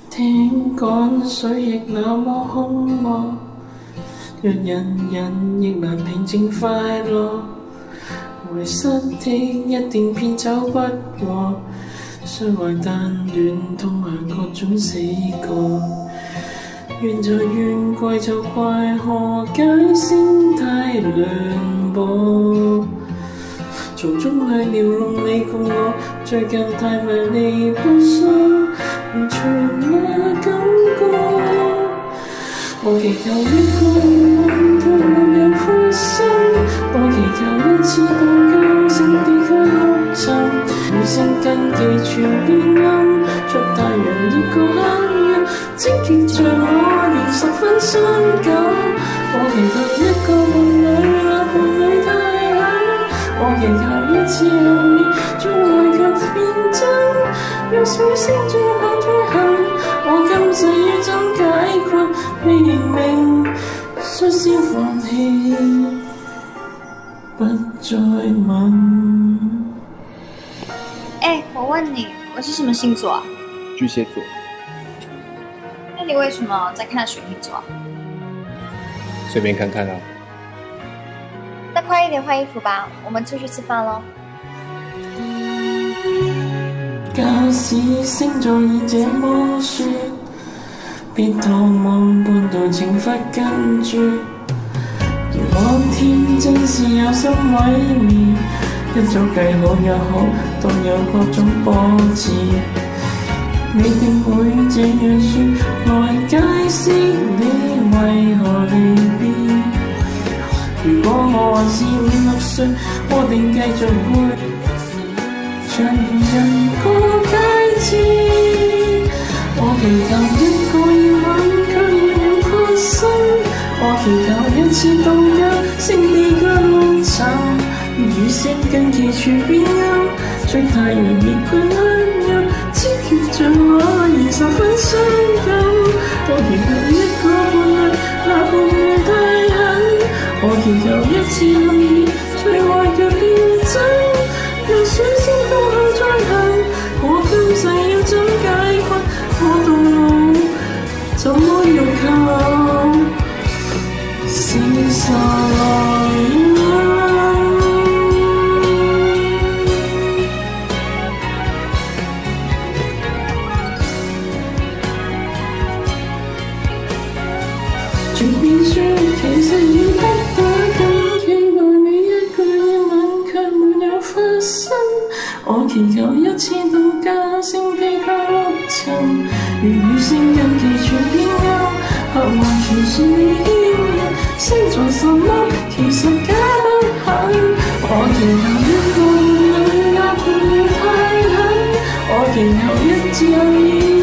聽講水亦那麼兇惡，若人人亦難平靜快樂，遺失的一定偏走不過，傷懷但願痛下各種死過，怨就怨怪就怪何解聲太涼薄，從中去撩弄你共我，最近太迷離不捨，完全那感覺。我祈求一個夢卻沒有發生，我祈求一次度假勝地卻落塵，餘生根基全變暗，出太陽熱過黑夜，積極像我仍十分傷感。我祈求一個伴侶，那伴侶太狠，我祈求一次後面，將愛卻變真。若水星最後退行，我今世要怎解困？明明率先放棄，不再問。我問你，我是什麼星座啊？巨蟹座。那你為什麼在看水瓶座？隨便看看啊。那快一點換衣服吧，我們出去吃飯咯。假使星座已這麼說，別逃亡半途懲罰跟住，如果天真是有心毀滅，一早計好也好，當有各種波折，你定會這樣說來解釋你為何離別。如果我還是5、6歲，我定繼續會像人過街知。我祈求一個夜晚卻沒有發生，我祈求一次度假勝地卻落塵，餘生根基全變暗，最太陽熱過黑暗，積極像我仍十分傷感。我祈求一個伴侶，那伴侶太狠，我祈求一次後面，最愛卻變真。若水星都後再行，我今世要怎解困？我到老怎麼要靠事實來轉變說其實已不打緊，期待你一個夜晚卻沒有發生。我祈求一次度假勝地卻落塵，如雨聲根基全變暗，黑暗全是你牽引，星座什麼其實假得很。我祈求一個伴侶，那伴侶太狠，我祈求一次後面。